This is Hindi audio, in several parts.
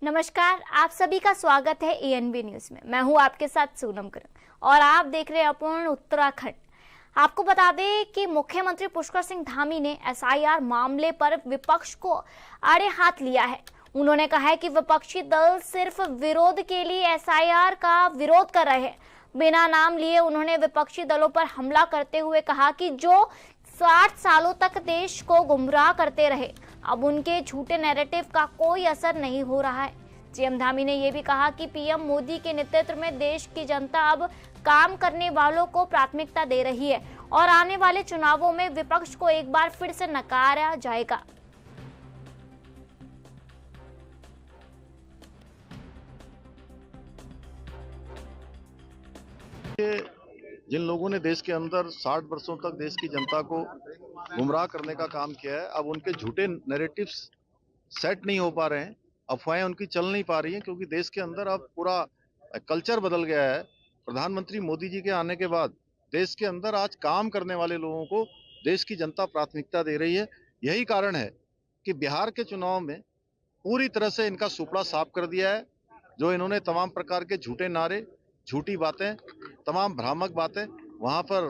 नमस्कार, आप सभी का स्वागत है एएनबी न्यूज में। मैं हूं आपके साथ सोनम करम और आप देख रहे हैं अपन उत्तराखंड। आपको बता दें कि मुख्यमंत्री पुष्कर सिंह धामी ने एसआईआर मामले पर विपक्ष को आड़े हाथ लिया है। उन्होंने कहा है कि विपक्षी दल सिर्फ विरोध के लिए एसआईआर का विरोध कर रहे हैं। बिना नाम लिए उन्होंने विपक्षी दलों पर हमला करते हुए कहा कि जो 60 सालों तक देश को गुमराह करते रहे, अब उनके झूठे नैरेटिव का कोई असर नहीं हो रहा है। सीएम धामी ने यह भी कहा कि पीएम मोदी के नेतृत्व में देश की जनता अब काम करने वालों को प्राथमिकता दे रही है और आने वाले चुनावों में विपक्ष को एक बार फिर से नकारा जाएगा। जिन लोगों ने देश के अंदर 60 वर्षों तक देश की जनता को गुमराह करने का काम किया है, अब उनके झूठे नैरेटिव्स सेट नहीं हो पा रहे हैं, अफवाहें उनकी चल नहीं पा रही हैं, क्योंकि देश के अंदर अब पूरा कल्चर बदल गया है। प्रधानमंत्री मोदी जी के आने के बाद देश के अंदर आज काम करने वाले लोगों को देश की जनता प्राथमिकता दे रही है। यही कारण है कि बिहार के चुनाव में पूरी तरह से इनका सुपड़ा साफ कर दिया है। जो इन्होंने तमाम प्रकार के झूठे नारे, झूठी बातें, तमाम भ्रामक बातें वहां पर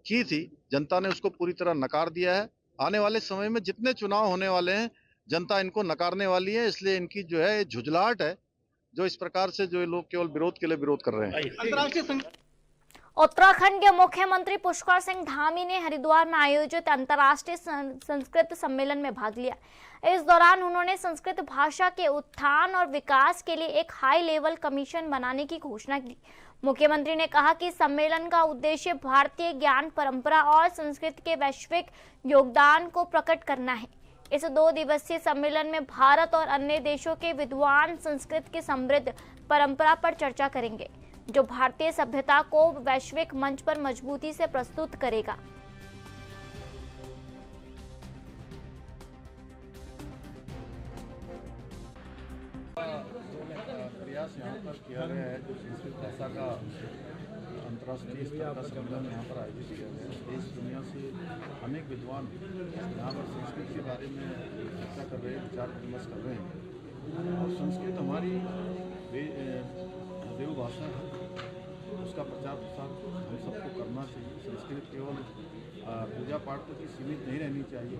की थी, जनता ने उसको पूरी तरह नकार दिया है। आने वाले समय में जितने चुनाव होने वाले हैं, जनता इनको नकारने वाली है। इसलिए इनकी जो है झुंझलाहट है, जो इस प्रकार से जो लोग केवल विरोध के लिए विरोध कर रहे हैं। उत्तराखंड के मुख्यमंत्री पुष्कर सिंह धामी ने हरिद्वार में आयोजित अंतर्राष्ट्रीय संस्कृत सम्मेलन में भाग लिया। इस दौरान उन्होंने संस्कृत भाषा के उत्थान और विकास के लिए एक हाई लेवल कमीशन बनाने की घोषणा की। मुख्यमंत्री ने कहा कि सम्मेलन का उद्देश्य भारतीय ज्ञान परंपरा और संस्कृत के वैश्विक योगदान को प्रकट करना है। इस 2 दिवसीय सम्मेलन में भारत और अन्य देशों के विद्वान संस्कृत की समृद्ध परंपरा पर चर्चा करेंगे, जो भारतीय सभ्यता को वैश्विक मंच पर मजबूती से प्रस्तुत करेगा। प्रयास यहाँ पर किया गया है, जो संस्कृत भाषा का अंतर्राष्ट्रीय स्तर का सम्मेलन यहाँ पर आयोजित किया गया है। देश दुनिया से अनेक विद्वान यहाँ पर संस्कृत के बारे में चर्चा कर रहे हैं, विचार विमर्श कर रहे हैं। और संस्कृत हमारी देव भाषा है, उसका प्रचार प्रसार हम सबको करना चाहिए। संस्कृत केवल पूजा पाठ तक ही सीमित नहीं रहनी चाहिए,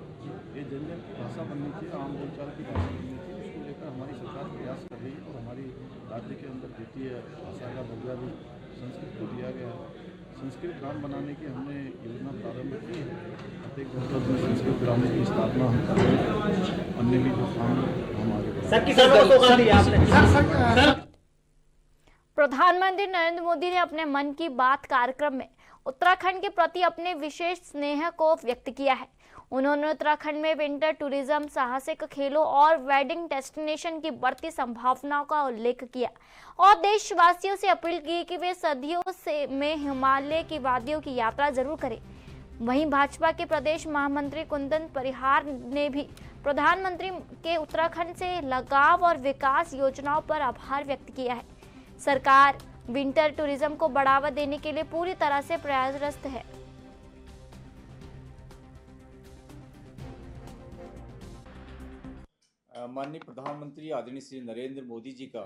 ये जन जन की भाषा बननी चाहिए, आम बोलचाल की भाषा बननी चाहिए। उसको लेकर हमारी सरकार प्रयास कर रही है और हमारी राज्य के अंदर द्वितीय भाषा का दर्जा भी संस्कृत को दिया गया है। संस्कृत ग्राम बनाने की हमने योजना प्रारंभ की है। प्रत्येक जनपद में संस्कृत ग्राम की स्थापना हम कर रहे हैं। अन्य भी जो काम हम आगे बढ़ाएंगे। प्रधानमंत्री नरेंद्र मोदी ने अपने मन की बात कार्यक्रम में उत्तराखंड के प्रति अपने विशेष स्नेह को व्यक्त किया है। उन्होंने उत्तराखंड में विंटर टूरिज्म, साहसिक खेलों और वेडिंग डेस्टिनेशन की बढ़ती संभावनाओं का उल्लेख किया और देशवासियों से अपील की कि वे सदियों से में हिमालय की वादियों की यात्रा जरूर करें। वहीं भाजपा के प्रदेश महामंत्री कुंदन परिहार ने भी प्रधानमंत्री के उत्तराखंड से लगाव और विकास योजनाओं पर आभार व्यक्त किया है। सरकार विंटर टूरिज्म को बढ़ावा देने के लिए पूरी तरह से प्रयासरत है। माननीय प्रधानमंत्री आदरणीय श्री नरेंद्र मोदी जी का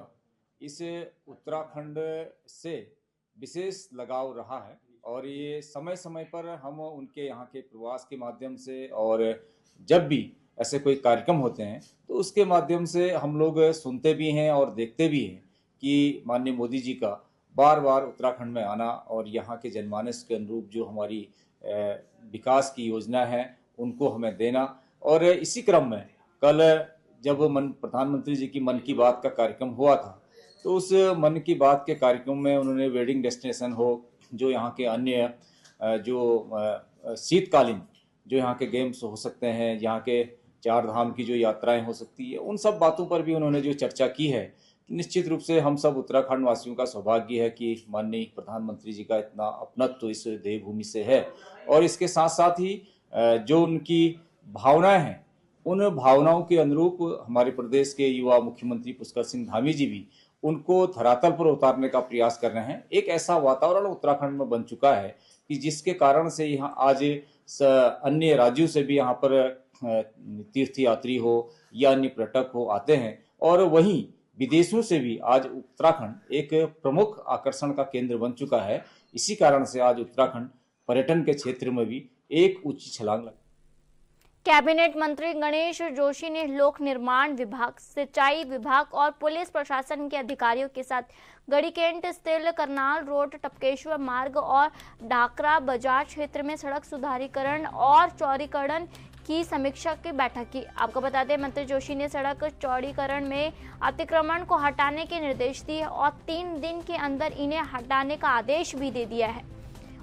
इस उत्तराखंड से विशेष लगाव रहा है और ये समय समय पर हम उनके यहाँ के प्रवास के माध्यम से और जब भी ऐसे कोई कार्यक्रम होते हैं तो उसके माध्यम से हम लोग सुनते भी हैं और देखते भी हैं कि माननीय मोदी जी का बार बार उत्तराखंड में आना और यहाँ के जनमानस के अनुरूप जो हमारी विकास की योजना है उनको हमें देना। और इसी क्रम में कल जब प्रधानमंत्री जी की मन की बात का कार्यक्रम हुआ था तो उस मन की बात के कार्यक्रम में उन्होंने वेडिंग डेस्टिनेशन हो, जो यहाँ के अन्य जो शीतकालीन जो यहाँ के गेम्स हो सकते हैं, यहाँ के 4 धाम की जो यात्राएं हो सकती है, उन सब बातों पर भी उन्होंने जो चर्चा की है। निश्चित रूप से हम सब उत्तराखंड वासियों का सौभाग्य है कि माननीय प्रधानमंत्री जी का इतना अपनत्व इस देवभूमि से है और इसके साथ साथ ही जो उनकी भावनाएं हैं उन भावनाओं के अनुरूप हमारे प्रदेश के युवा मुख्यमंत्री पुष्कर सिंह धामी जी भी उनको धरातल पर उतारने का प्रयास कर रहे हैं। एक ऐसा वातावरण उत्तराखंड में बन चुका है कि जिसके कारण से यहाँ आज अन्य राज्यों से भी यहाँ पर तीर्थ यात्री हो या अन्य पर्यटक हो आते हैं और वहीं विदेशों से भी आज उत्तराखंड एक प्रमुख आकर्षण का केंद्र बन चुका है। इसी कारण से आज उत्तराखंड पर्यटन के क्षेत्र में भी एक ऊंची छलांग लगा। कैबिनेट मंत्री गणेश जोशी ने लोक निर्माण विभाग, सिंचाई विभाग और पुलिस प्रशासन के अधिकारियों के साथ गड़ीकेंट स्थित करनाल रोड, टपकेश्वर मार्ग और ढाकरा बाजार क्षेत्र में सड़क सुधारीकरण और चौड़ीकरण की समीक्षा की बैठक की। आपको बता दें, मंत्री जोशी ने सड़क चौड़ीकरण में अतिक्रमण को हटाने के निर्देश दिए और 3 दिन के अंदर इन्हें हटाने का आदेश भी दे दिया है।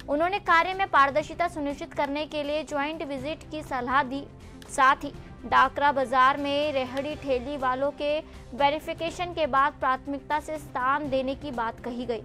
उन्होंने कार्य में पारदर्शिता सुनिश्चित करने के लिए ज्वाइंट विजिट की सलाह दी। साथ ही ढाकरा बाजार में रेहड़ी ठेली वालों के वेरिफिकेशन के बाद प्राथमिकता से स्थान देने की बात कही गई।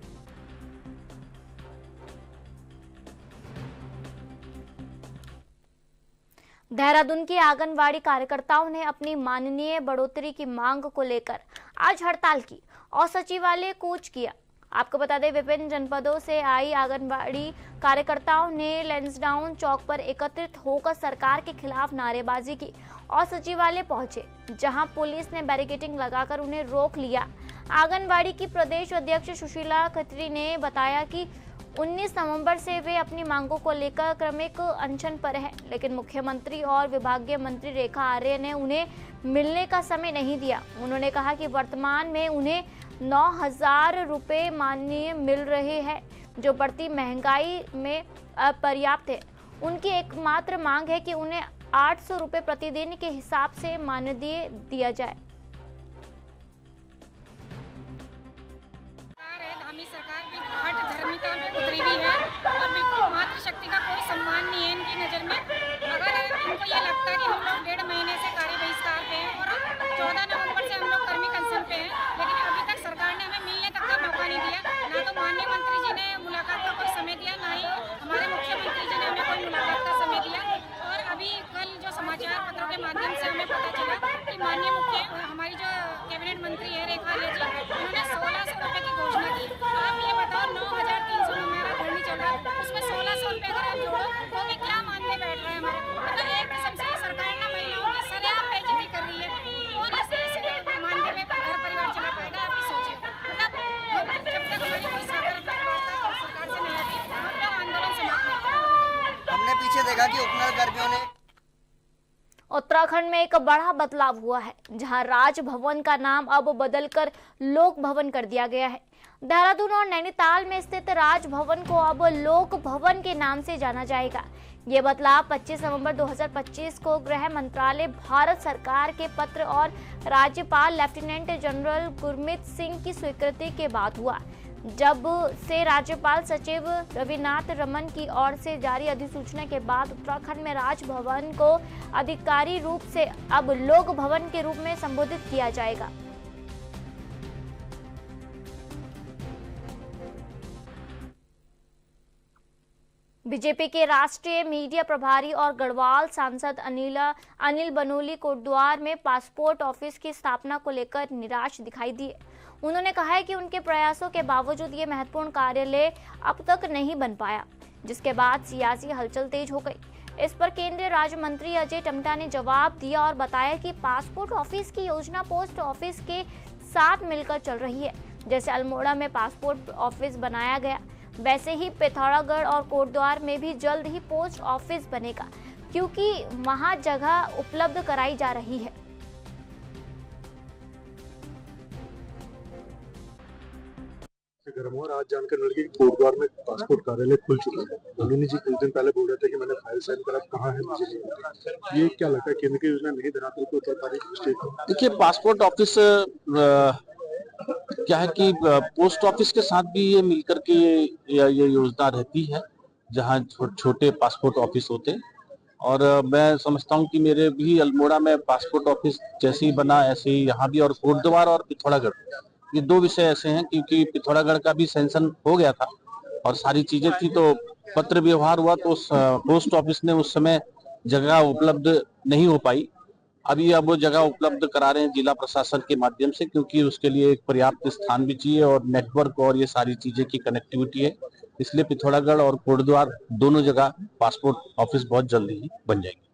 देहरादून की आंगनवाड़ी कार्यकर्ताओं ने अपनी माननीय बढ़ोतरी की मांग को लेकर आज हड़ताल की और सचिवालय कूच किया। आपको बता दें, विभिन्न जनपदों से आई आंगनबाड़ी कार्यकर्ताओं ने लैंसडाउन चौक पर एकत्रित होकर सरकार के खिलाफ नारेबाजी की और सचिवालय पहुंचे, जहां पुलिस ने बैरिकेडिंग लगाकर उन्हें रोक लिया। आंगनबाड़ी की प्रदेश अध्यक्ष सुशीला खत्री ने बताया कि 19 नवंबर से वे अपनी मांगों को लेकर क्रमिक अनशन पर हैं, लेकिन मुख्यमंत्री और विभागीय मंत्री रेखा आर्य ने उन्हें मिलने का समय नहीं दिया। उन्होंने कहा कि वर्तमान में उन्हें 9,000 रुपये माननीय मिल रहे हैं, जो बढ़ती महंगाई में अपर्याप्त है। उनकी एकमात्र मांग है कि उन्हें 800 रुपये प्रतिदिन के हिसाब से मानदेय दिया जाए। धामी सरकार भी घाट धर्मिता में उतरी हुई है और बिल्कुल मातृशक्ति का कोई सम्मान नहीं है इनकी नज़र में। अगर इनको ये लगता है कि हम लोग 1.5 महीने से कार्य बहिष्कार पे हैं और 14 नवंबर से हम लोग कर्मी कंसन पे हैं, लेकिन अभी तक सरकार ने हमें मिलने तक का मौका नहीं दिया। ना तो माननीय मंत्री जी ने मुलाकात का कोई समय दिया, ना ही हमारे मुख्यमंत्री जी ने हमें कोई मुलाकात का समय दिया। और अभी कल जो समाचार पत्रों के माध्यम से हमें पता चला कि माननीय हमारी जो कैबिनेट मंत्री है रेखा आर्य जी, उन्होंने 1600 रुपये की घोषणा की। आप ये बताओ, 9,300 में हमारा धरनी चल रहा है, उसमें 1600 रुपये अगर आप जोड़ो तो भी क्या मानने बैठ रहे हैं हमारे। मतलब एक किस्म से सरकार ना महिलाओं की सरेआम बेइज्जती कर रही है और इस मानने में घर परिवार चला पाएगा, आप ही सोचिए। मतलब जब तक हमारी कोई सकारात्मक वार्ता सरकार से नहीं आती, हम लोग आंदोलन समाप्त नहीं करेंगे। हमने पीछे देखा कि उपनगर कर्मियों ने उत्तराखंड में एक बड़ा बदलाव हुआ है, जहां राजभवन का नाम अब बदलकर लोक भवन कर दिया गया है। देहरादून और नैनीताल में स्थित राजभवन को अब लोक भवन के नाम से जाना जाएगा। ये बदलाव 25 नवंबर 2025 को गृह मंत्रालय, भारत सरकार के पत्र और राज्यपाल लेफ्टिनेंट जनरल गुरमीत सिंह की स्वीकृति के बाद हुआ, जब से राज्यपाल सचिव रविनाथ रमन की ओर से जारी अधिसूचना के बाद उत्तराखंड में राजभवन को आधिकारिक रूप से अब लोक भवन के रूप में संबोधित किया जाएगा। बीजेपी के राष्ट्रीय मीडिया प्रभारी और गढ़वाल सांसद अनिल बनोली कोटद्वार में पासपोर्ट ऑफिस की स्थापना को लेकर निराश दिखाई दिए। उन्होंने कहा है कि उनके प्रयासों के बावजूद ये महत्वपूर्ण कार्यालय अब तक नहीं बन पाया, जिसके बाद सियासी हलचल तेज हो गई। इस पर केंद्रीय राज्य मंत्री अजय टम्टा ने जवाब दिया और बताया कि पासपोर्ट ऑफिस की योजना पोस्ट ऑफिस के साथ मिलकर चल रही है। जैसे अल्मोड़ा में पासपोर्ट ऑफिस बनाया गया, वैसे ही पिथौरागढ़ और कोटद्वार में भी जल्द ही पोस्ट ऑफिस बनेगा, क्योंकि वहां जगह उपलब्ध कराई जा रही है। गर्म हुआ, आज जानकर लड़की कोटद्वार में पासपोर्ट कार्यालय खुल चुका है। नलिनी जी कुछ दिन पहले बोल रहे थे कि मैंने फाइल साइन करा, कहाँ है मुझे नहीं पता। ये क्या लगता है, केंद्र की योजना नहीं धरातल को उतर पा रही स्टेट? देखिए, पासपोर्ट ऑफिस क्या है कि पोस्ट ऑफिस के साथ भी ये मिलकर के ये योजना रहती है, जहाँ छोटे पासपोर्ट ऑफिस होते हैं। और मैं समझता हूँ कि मेरे भी अल्मोड़ा में पासपोर्ट ऑफिस जैसे ही बना, ऐसे ही यहाँ भी। और कोटद्वार और पिथौरागढ़, ये 2 विषय ऐसे हैं, क्योंकि पिथौरागढ़ का भी सैंक्शन हो गया था और सारी चीजें थी, तो पत्र व्यवहार हुआ, तो पोस्ट ऑफिस ने उस समय जगह उपलब्ध नहीं हो पाई। अभी अब वो जगह उपलब्ध करा रहे हैं जिला प्रशासन के माध्यम से, क्योंकि उसके लिए एक पर्याप्त स्थान भी चाहिए और नेटवर्क और ये सारी चीजें की कनेक्टिविटी है। इसलिए पिथौरागढ़ और कोटद्वार दोनों जगह पासपोर्ट ऑफिस बहुत जल्दी ही बन जाएंगे।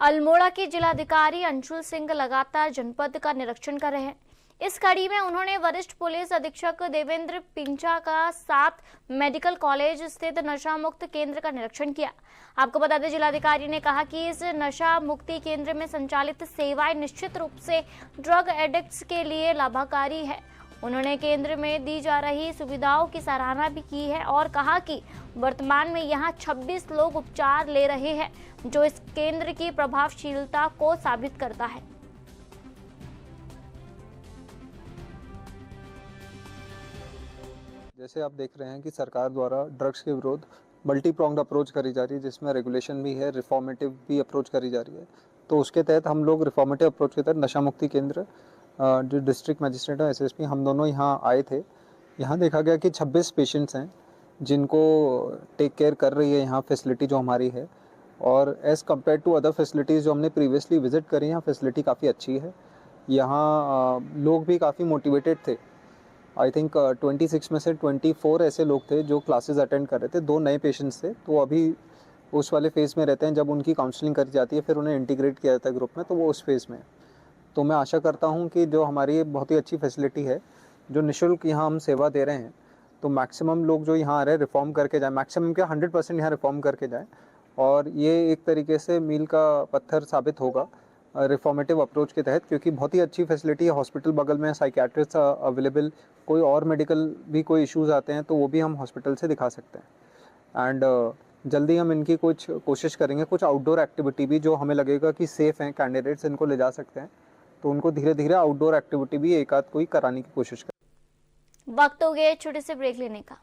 अल्मोड़ा के जिलाधिकारी अंशुल सिंह लगातार जनपद का निरीक्षण कर रहे हैं। इस कड़ी में उन्होंने वरिष्ठ पुलिस अधीक्षक देवेंद्र पिंचा का साथ मेडिकल कॉलेज स्थित नशा मुक्त केंद्र का निरीक्षण किया। आपको बता दें, जिलाधिकारी ने कहा कि इस नशा मुक्ति केंद्र में संचालित सेवाएं निश्चित रूप से ड्रग एडिक्ट्स के लिए लाभकारी है। उन्होंने केंद्र में दी जा रही सुविधाओं की सराहना भी की है और कहा कि वर्तमान में यहां 26 लोग उपचार ले रहे हैं, जो इस केंद्र की प्रभावशीलता को साबित करता है। जैसे आप देख रहे हैं कि सरकार द्वारा ड्रग्स के विरोध मल्टी प्रोंग्ड अप्रोच करी जा रही है, जिसमें रेगुलेशन भी है, रिफॉर्मेटिव भी अप्रोच करी जा रही है। तो उसके तहत हम लोग रिफॉर्मेटिव अप्रोच के तहत नशा मुक्ति केंद्र जो डिस्ट्रिक्ट मजिस्ट्रेट और एसएसपी हम दोनों यहाँ आए थे। यहाँ देखा गया कि 26 पेशेंट्स हैं जिनको टेक केयर कर रही है यहाँ फैसिलिटी जो हमारी है, और as compare to other facilities जो हमने प्रीवियसली विजिट करी, यहाँ फैसिलिटी काफ़ी अच्छी है। यहाँ लोग भी काफ़ी मोटिवेटेड थे। आई थिंक 26 में से 24 ऐसे लोग थे जो क्लासेस अटेंड कर रहे थे। 2 नए पेशेंट्स थे, तो अभी उस वाले फेज़ में रहते हैं जब उनकी काउंसलिंग करी जाती है, फिर उन्हें इंटीग्रेट किया जाता है ग्रुप में, तो वो उस फेज़ में। तो मैं आशा करता हूँ कि जो हमारी बहुत ही अच्छी फैसिलिटी है, जो निःशुल्क यहाँ हम सेवा दे रहे हैं, तो मैक्सिमम लोग जो यहाँ आ रहे हैं रिफॉर्म करके जाएँ, मैक्सिमम क्या 100% यहाँ रिफॉर्म करके जाएँ, और ये एक तरीके से मील का पत्थर साबित होगा रिफॉर्मेटिव अप्रोच के तहत, क्योंकि बहुत ही अच्छी फैसिलिटी है। हॉस्पिटल बगल में, साइकियाट्रिस्ट अवेलेबल, कोई और मेडिकल भी कोई इश्यूज़ आते हैं तो वो भी हम हॉस्पिटल से दिखा सकते हैं। एंड जल्दी हम इनकी कुछ कोशिश करेंगे, कुछ आउटडोर एक्टिविटी भी जो हमें लगेगा कि सेफ़ हैं, कैंडिडेट्स इनको ले जा सकते हैं, तो उनको धीरे धीरे आउटडोर एक्टिविटी भी एक आध कोई कराने की कोशिश करें। वक्त हो गया छोटे से ब्रेक लेने का।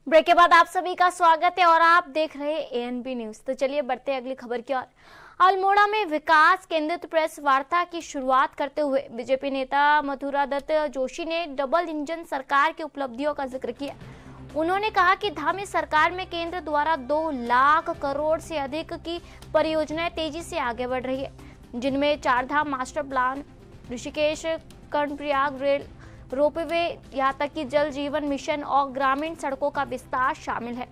ब्रेक के बाद आप सभी का स्वागत है और आप देख रहे हैं एएनबी न्यूज। तो चलिए बढ़ते हैं अगली खबर की ओर। अल्मोड़ा में विकास केंद्रित प्रेस वार्ता की शुरुआत करते हुए बीजेपी नेता मथुरा दत्त जोशी ने डबल इंजन सरकार की उपलब्धियों का जिक्र किया। उन्होंने कहा कि धामी सरकार में केंद्र द्वारा 2 लाख करोड़ से अधिक की परियोजनाएं तेजी से आगे बढ़ रही है, जिनमें 4 Dham master plan, Rishikesh Karnaprayag rail ropeway, यहाँ तक कि जल जीवन मिशन और ग्रामीण सड़कों का विस्तार शामिल है।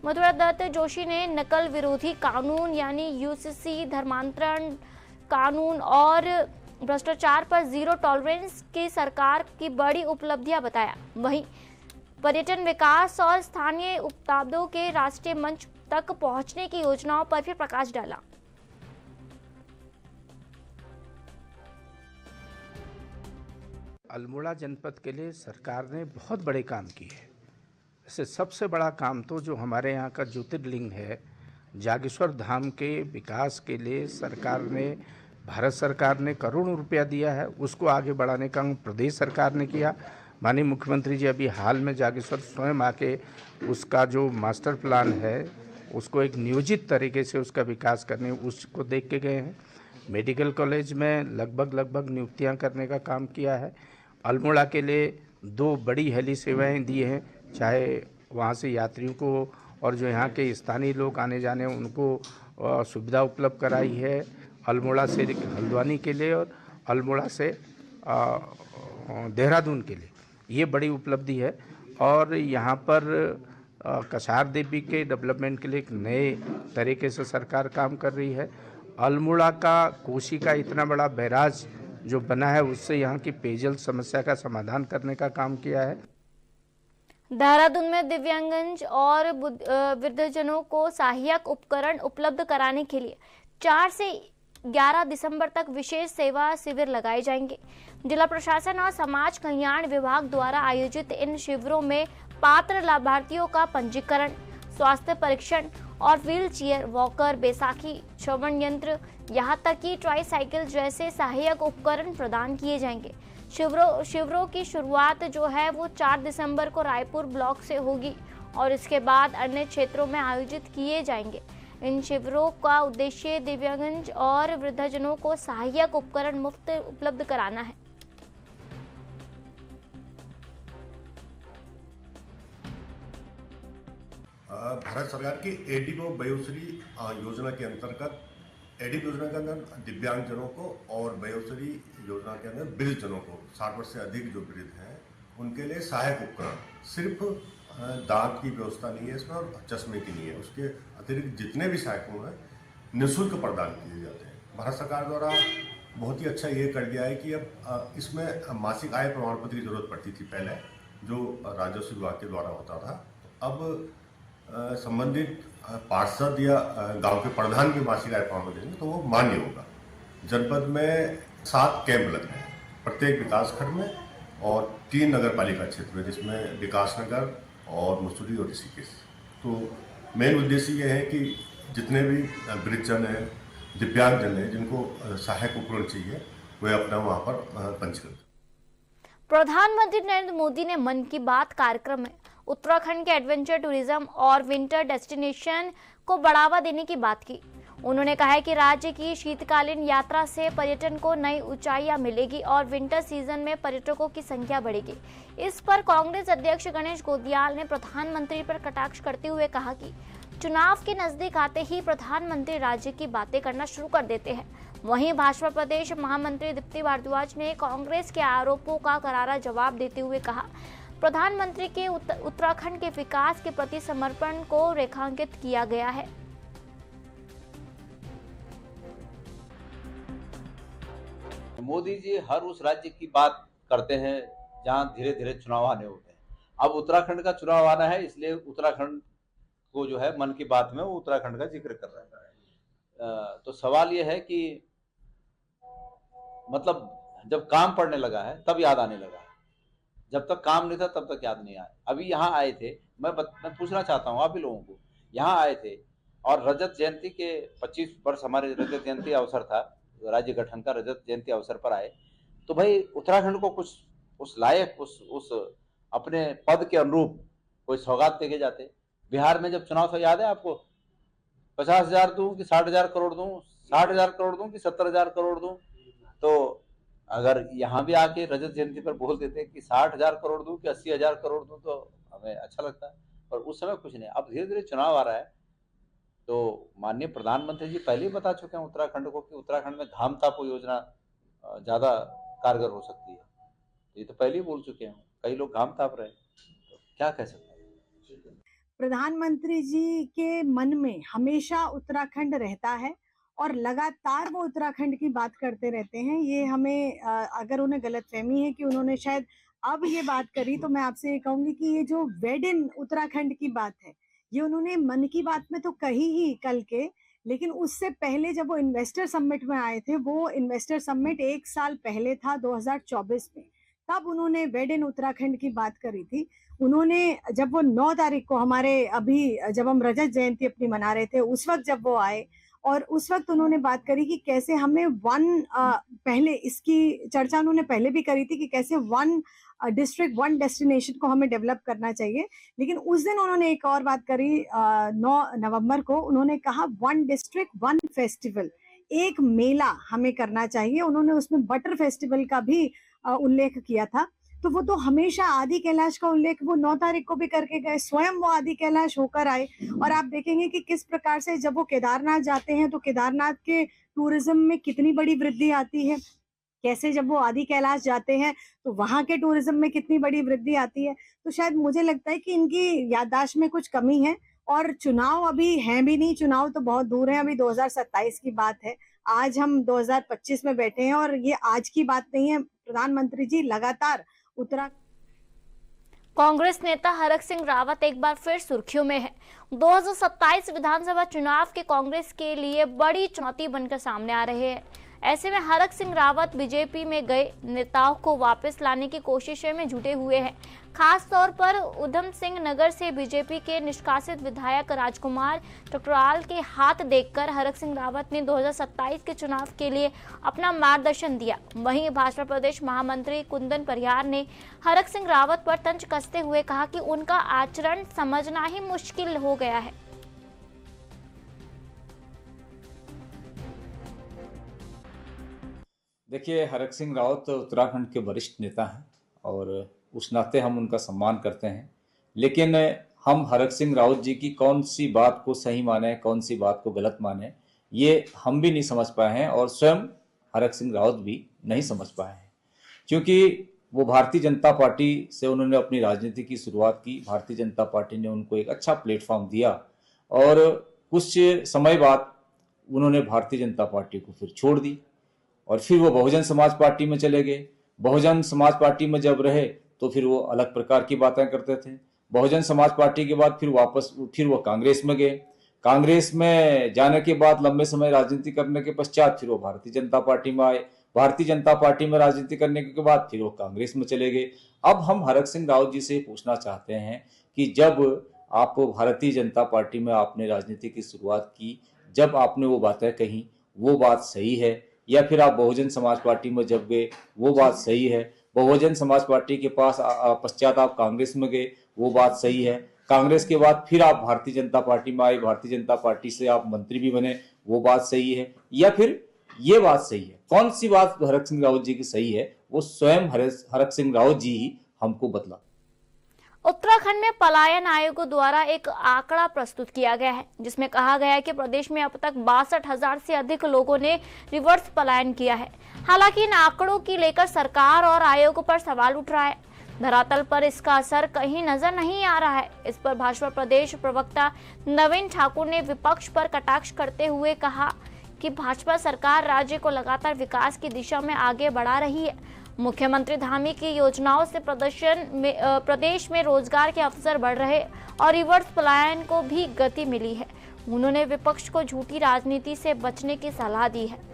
मथुरा दत्त जोशी ने नकल विरोधी कानून यानी यूसीसी, धर्मांतरण कानून और भ्रष्टाचार पर जीरो टॉलरेंस की सरकार की बड़ी उपलब्धियां बताया। वहीं पर्यटन विकास और स्थानीय उत्पादों के राष्ट्रीय मंच तक पहुंचने की योजनाओं पर भी प्रकाश डाला। अल्मोड़ा जनपद के लिए सरकार ने बहुत बड़े काम किए हैं। वैसे सबसे बड़ा काम तो जो हमारे यहाँ का ज्योतिर्लिंग है, जागेश्वर धाम के विकास के लिए भारत सरकार ने करोड़ों रुपया दिया है। उसको आगे बढ़ाने का प्रदेश सरकार ने किया। माननीय मुख्यमंत्री जी अभी हाल में जागेश्वर स्वयं आके उसका जो मास्टर प्लान है उसको एक नियोजित तरीके से उसका विकास करने उसको देख के गए हैं। मेडिकल कॉलेज में लगभग नियुक्तियां करने का काम किया है। अल्मोड़ा के लिए 2 बड़ी हेली सेवाएं दी हैं, चाहे वहां से यात्रियों को और जो यहाँ के स्थानीय लोग आने जाने उनको सुविधा उपलब्ध कराई है। अल्मोड़ा से हल्द्वानी के लिए और अल्मोड़ा से देहरादून के लिए ये बड़ी उपलब्धि है। और यहाँ पर कसार देवी के डेवलपमेंट के लिए एक नए तरीके से सरकार काम कर रही है। अल्मोड़ा का कोसी का इतना बड़ा बैराज जो बना है उससे यहाँ की पेयजल समस्या का समाधान करने का काम किया है। देहरादून में दिव्यांगजन और वृद्धजनों को सहायक उपकरण उपलब्ध कराने के लिए 4 से 11 दिसंबर तक विशेष सेवा शिविर लगाए जाएंगे। जिला प्रशासन और समाज कल्याण विभाग द्वारा आयोजित इन शिविरों में पात्र लाभार्थियों का पंजीकरण, स्वास्थ्य परीक्षण और व्हील चेयर, वॉकर, बैसाखी, श्रवण यंत्र, यहाँ तक कि ट्राईसाइकिल जैसे सहायक उपकरण प्रदान किए जाएंगे। शिविरों की शुरुआत जो है वो 4 दिसंबर को रायपुर ब्लॉक से होगी और इसके बाद अन्य क्षेत्रों में आयोजित किए जाएंगे। इन शिविरों का उद्देश्य दिव्यांगजन और वृद्धजनों को सहायक उपकरण मुफ्त उपलब्ध कराना है। भारत सरकार की एडीओ वयोश्री योजना के अंतर्गत एडिप योजना के अंदर दिव्यांगजनों को और वयोश्री योजना के अंदर वृद्धजनों को 60 वर्ष से अधिक जो वृद्ध हैं उनके लिए सहायक उपकरण, सिर्फ दांत की व्यवस्था नहीं है इसमें और चश्मे की नहीं है, उसके अतिरिक्त जितने भी सहायक हैं निःशुल्क प्रदान किए जाते हैं। भारत सरकार द्वारा बहुत ही अच्छा ये कर दिया है कि अब इसमें मासिक आय प्रमाण पत्र की जरूरत पड़ती थी पहले, जो राजस्व विभाग के द्वारा होता था। अब संबंधित पार्षद या गांव के प्रधान भी मासिक आय प्रमाण पत्र देंगे तो वो मान्य होगा। जनपद में 7 कैंप लग रहे हैं प्रत्येक विकास खंड में और 3 नगर पालिका क्षेत्र में, जिसमें विकास नगर और मसूरी और ऋषिकेश। तो मेन उद्देश्य ये है कि जितने भी वृद्धजन हैं, दिव्यांगजन हैं, जिनको सहायक उपकरण चाहिए, वे अपना वहाँ पर पंजीकृत। प्रधानमंत्री नरेंद्र मोदी ने मन की बात कार्यक्रम में उत्तराखंड के एडवेंचर टूरिज्म और विंटर डेस्टिनेशन को बढ़ावा देने की बात की। उन्होंने कहा है कि राज्य की शीतकालीन यात्रा से पर्यटन को नई ऊंचाइयां मिलेगी और विंटर सीजन में पर्यटकों की संख्या बढ़ेगी। इस पर कांग्रेस अध्यक्ष गणेश गोंदियाल ने प्रधानमंत्री पर कटाक्ष करते हुए कहा कि चुनाव के नजदीक आते ही प्रधानमंत्री राज्य की बातें करना शुरू कर देते हैं। वहीं भाजपा प्रदेश महामंत्री दीप्ति भारद्वाज ने कांग्रेस के आरोपों का करारा जवाब देते हुए कहा, प्रधानमंत्री के उत्तराखंड के विकास के प्रति समर्पण को रेखांकित किया गया है। मोदी जी हर उस राज्य की बात करते हैं जहां धीरे धीरे चुनाव आने होते हैं। अब उत्तराखंड का चुनाव आना है, इसलिए उत्तराखंड को जो है मन की बात में वो उत्तराखंड का जिक्र कर रहा है। तो सवाल ये है कि मतलब जब काम पड़ने लगा है तब याद आने लगा है, जब तक काम नहीं था तब तक याद नहीं आया। अभी यहाँ आए थे, मैं पूछना चाहता हूँ आप ही लोगों को, यहाँ आए थे और रजत जयंती के 25 वर्ष हमारे रजत जयंती अवसर था, राज्य गठन का रजत जयंती अवसर पर आए, तो भाई उत्तराखंड को कुछ उस लायक उस अपने पद के अनुरूप कोई सौगात देके जाते। बिहार में जब चुनाव था, याद है आपको, 50,000 दूं कि 60,000 करोड़ दूं, 60,000 करोड़ दूं कि 70,000 करोड़ दूं। तो अगर यहाँ भी आके रजत जयंती पर बोल देते कि 60,000 करोड़ दूं कि 80,000 करोड़ दूं तो हमें अच्छा लगता है, पर उस समय कुछ नहीं। अब धीरे धीरे चुनाव आ रहा है तो माननीय प्रधानमंत्री जी पहले ही बता चुके हैं उत्तराखंड को कि उत्तराखंड में घामतापो योजना ज्यादा कारगर हो सकती है। ये तो पहले ही बोल चुके हैं, कई लोग घाम ताप रहे हैं, तो क्या कह सकते हैं। प्रधानमंत्री जी के मन में हमेशा उत्तराखंड रहता है और लगातार वो उत्तराखंड की बात करते रहते हैं। ये हमें अगर उन्हें गलतफहमी है कि उन्होंने शायद अब ये बात करी, तो मैं आपसे ये कहूंगी कि ये जो वेड इन उत्तराखंड की बात है, ये उन्होंने मन की बात में तो कही ही कल के, लेकिन उससे पहले जब वो इन्वेस्टर समिट में आए थे, वो इन्वेस्टर समिट 1 साल पहले था 2024 में, तब उन्होंने वेड इन उत्तराखंड की बात करी थी। उन्होंने जब वो 9 तारीख को हमारे अभी जब हम रजत जयंती अपनी मना रहे थे, उस वक्त जब वो आए और उस वक्त उन्होंने बात करी कि कैसे हमें पहले इसकी चर्चा उन्होंने पहले भी करी थी कि कैसे 1 डिस्ट्रिक्ट 1 डेस्टिनेशन को हमें डेवलप करना चाहिए। लेकिन उस दिन उन्होंने एक और बात करी 9 नवंबर को, उन्होंने कहा 1 डिस्ट्रिक्ट 1 फेस्टिवल, एक मेला हमें करना चाहिए। उन्होंने उसमें बटर फेस्टिवल का भी उल्लेख किया था। तो वो तो हमेशा आदि कैलाश का उल्लेख वो 9 तारीख को भी करके गए, स्वयं वो आदि कैलाश होकर आए। और आप देखेंगे कि किस प्रकार से जब वो केदारनाथ जाते हैं तो केदारनाथ के टूरिज्म में कितनी बड़ी वृद्धि आती है, कैसे जब वो आदि कैलाश जाते हैं तो वहां के टूरिज्म में कितनी बड़ी वृद्धि आती है। तो शायद मुझे लगता है कि इनकी याददाश्त में कुछ कमी है। और चुनाव अभी है भी नहीं, चुनाव तो बहुत दूर है, अभी 2027 की बात है। आज हम 2025 में बैठे हैं और ये आज की बात नहीं है। प्रधानमंत्री जी लगातार कांग्रेस नेता हरक सिंह रावत एक बार फिर सुर्खियों में है। 2027 विधानसभा चुनाव के कांग्रेस के लिए बड़ी चुनौती बनकर सामने आ रहे हैं। ऐसे में हरक सिंह रावत बीजेपी में गए नेताओं को वापस लाने की कोशिशों में जुटे हुए हैं। खास तौर पर उधम सिंह नगर से बीजेपी के निष्कासित विधायक राजकुमार टकराल के हाथ देखकर हरक सिंह रावत ने 2027 के चुनाव के लिए अपना मार्गदर्शन दिया। वहीं भाजपा प्रदेश महामंत्री कुंदन परिहार ने हरक सिंह रावत पर तंज कसते हुए कहा कि उनका आचरण समझना ही मुश्किल हो गया है। देखिए, हरक सिंह रावत उत्तराखंड के वरिष्ठ नेता हैं और उस नाते हम उनका सम्मान करते हैं, लेकिन हम हरक सिंह रावत जी की कौन सी बात को सही माने, कौन सी बात को गलत माने, ये हम भी नहीं समझ पाए हैं और स्वयं हरक सिंह रावत भी नहीं समझ पाए हैं, क्योंकि वो भारतीय जनता पार्टी से उन्होंने अपनी राजनीति की शुरुआत की। भारतीय जनता पार्टी ने उनको एक अच्छा प्लेटफॉर्म दिया और कुछ समय बाद उन्होंने भारतीय जनता पार्टी को फिर छोड़ दी और फिर वो बहुजन समाज पार्टी में चले गए। बहुजन समाज पार्टी में जब रहे तो फिर वो अलग प्रकार की बातें करते थे। बहुजन समाज पार्टी के बाद फिर वो कांग्रेस में गए। कांग्रेस में जाने के बाद लंबे समय राजनीति करने के पश्चात फिर वो भारतीय जनता पार्टी में आए। भारतीय जनता पार्टी में राजनीति करने के बाद फिर वो कांग्रेस में चले गए। अब हम हरक सिंह रावत जी से पूछना चाहते हैं कि जब आप भारतीय जनता पार्टी में आपने राजनीति की शुरुआत की, जब आपने वो बातें कही वो बात सही है, या फिर आप बहुजन समाज पार्टी में जब गए वो बात सही है? बहुजन समाज पार्टी के पश्चात आप कांग्रेस में गए वो बात सही है? कांग्रेस के बाद फिर आप भारतीय जनता पार्टी में आए, भारतीय जनता पार्टी से आप मंत्री भी बने, वो बात सही है? या फिर ये बात सही है? कौन सी बात हरक सिंह रावत जी की सही है, वो स्वयं हरक सिंह रावत जी ही हमको बतला। उत्तराखंड में पलायन आयोग द्वारा एक आंकड़ा प्रस्तुत किया गया है, जिसमें कहा गया है कि प्रदेश में अब तक 62,000 से अधिक लोगों ने रिवर्स पलायन किया है। हालांकि इन आंकड़ों की लेकर सरकार और आयोग पर सवाल उठ रहा है। धरातल पर इसका असर कहीं नजर नहीं आ रहा है। इस पर भाजपा प्रदेश प्रवक्ता नवीन ठाकुर ने विपक्ष पर कटाक्ष करते हुए कहा कि भाजपा सरकार राज्य को लगातार विकास की दिशा में आगे बढ़ा रही है। मुख्यमंत्री धामी की योजनाओं से प्रदेश में रोजगार के अवसर बढ़ रहे और रिवर्स पलायन को भी गति मिली है। उन्होंने विपक्ष को झूठी राजनीति से बचने की सलाह दी है।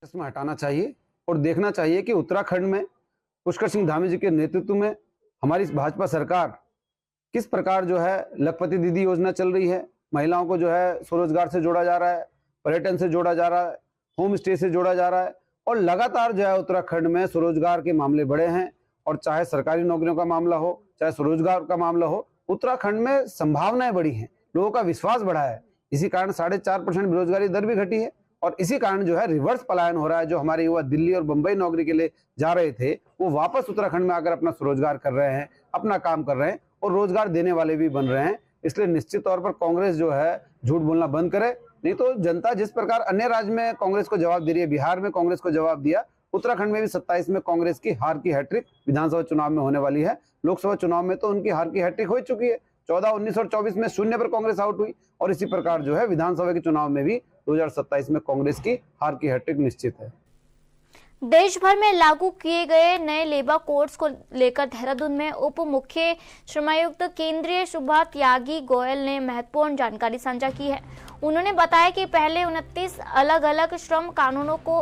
इसमें हटाना चाहिए और देखना चाहिए कि उत्तराखंड में पुष्कर सिंह धामी जी के नेतृत्व में हमारी भाजपा सरकार किस प्रकार जो है लखपति दीदी योजना चल रही है, महिलाओं को जो है स्वरोजगार से जोड़ा जा रहा है, पर्यटन से जोड़ा जा रहा है, होम स्टे से जोड़ा जा रहा है और लगातार जो है उत्तराखंड में स्वरोजगार के मामले बढ़े हैं। और चाहे सरकारी नौकरियों का मामला हो, चाहे स्वरोजगार का मामला हो, उत्तराखंड में संभावनाएं बढ़ी हैं, लोगों का विश्वास बढ़ा है। इसी कारण 4.5% बेरोजगारी दर भी घटी है और इसी कारण जो है रिवर्स पलायन हो रहा है। जो हमारे युवा दिल्ली और मुंबई नौकरी के लिए जा रहे थे वो वापस उत्तराखंड में आकर अपना स्वरोजगार कर रहे हैं, अपना काम कर रहे हैं और रोजगार देने वाले भी बन रहे हैं। इसलिए निश्चित तौर पर कांग्रेस जो है झूठ बोलना बंद करे, नहीं तो जनता जिस प्रकार अन्य राज्य में कांग्रेस को जवाब दे रही है, बिहार में कांग्रेस को जवाब दिया, उत्तराखंड में भी 27 में कांग्रेस की हार की हैट्रिक विधानसभा चुनाव में होने वाली है। लोकसभा चुनाव में तो उनकी हार की हैट्रिक हो चुकी है। 14, 19 और 24 में 0 पर कांग्रेस आउट हुई और इसी प्रकार जो है विधानसभा के चुनाव में भी 2027 में कांग्रेस की हार की हैट्रिक निश्चित है। देश भर में लागू किए गए नए लेबर कोड्स को लेकर देहरादून में उप मुख्य श्रमायुक्त केंद्रीय सुभा त्यागी गोयल ने महत्वपूर्ण जानकारी साझा की है। उन्होंने बताया कि पहले 29 अलग अलग श्रम कानूनों को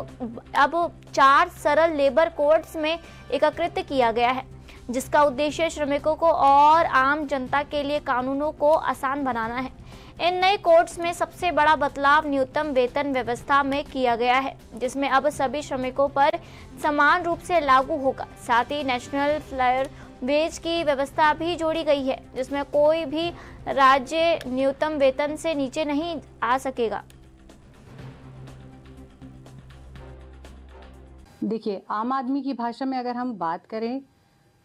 अब 4 सरल लेबर कोड्स में एकीकृत किया गया है, जिसका उद्देश्य श्रमिकों को और आम जनता के लिए कानूनों को आसान बनाना है। इन नए कोड्स में सबसे बड़ा बदलाव न्यूनतम वेतन व्यवस्था में किया गया है, जिसमें अब सभी श्रमिकों पर समान रूप से लागू होगा। साथ ही नेशनल फ्लेयर वेज की व्यवस्था भी जोड़ी गई है, जिसमें कोई भी राज्य न्यूनतम वेतन से नीचे नहीं आ सकेगा। देखिए, आम आदमी की भाषा में अगर हम बात करें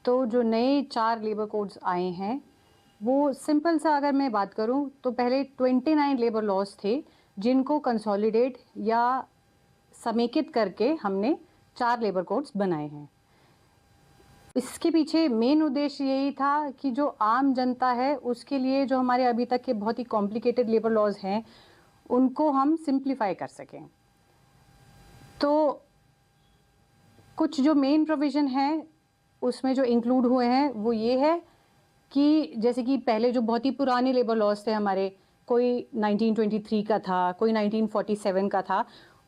तो जो नए 4 लेबर कोड्स आए हैं वो सिंपल सा अगर मैं बात करूं तो पहले 29 लेबर लॉज थे जिनको कंसोलिडेट या समेकित करके हमने 4 लेबर कोड्स बनाए हैं। इसके पीछे मेन उद्देश्य यही था कि जो आम जनता है उसके लिए जो हमारे अभी तक के बहुत ही कॉम्प्लिकेटेड लेबर लॉज हैं उनको हम सिंप्लीफाई कर सकें। तो कुछ जो मेन प्रोविज़न है उसमें जो इंक्लूड हुए हैं वो ये है कि जैसे कि पहले जो बहुत ही पुराने लेबर लॉज थे हमारे, कोई 1923 का था, कोई 1947 का था,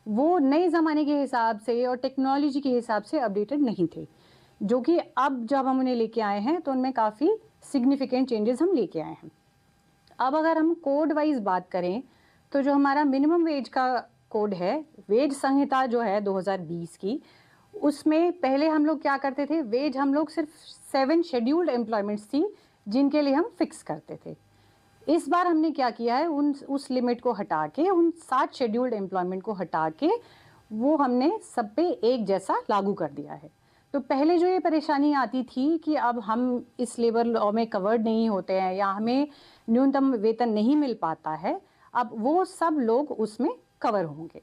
वो नए ज़माने के हिसाब से और टेक्नोलॉजी के हिसाब से अपडेटेड नहीं थे, जो कि अब जब हम उन्हें लेके आए हैं तो उनमें काफ़ी सिग्निफिकेंट चेंजेस हम लेके आए हैं। अब अगर हम कोड वाइज बात करें तो जो हमारा मिनिमम वेज का कोड है, वेज संहिता जो है 2020 की, उसमें पहले हम लोग क्या करते थे, वेज हम लोग सिर्फ 7 शेड्यूल्ड एम्प्लॉयमेंट्स थी जिनके लिए हम फिक्स करते थे। इस बार हमने क्या किया है, उस लिमिट को हटा के, उन 7 शेड्यूल्ड एम्प्लॉयमेंट को हटा के वो हमने सब पे एक जैसा लागू कर दिया है। तो पहले जो ये परेशानी आती थी कि अब हम इस लेबर लॉ में कवर्ड नहीं होते हैं या हमें न्यूनतम वेतन नहीं मिल पाता है, अब वो सब लोग उसमें कवर होंगे।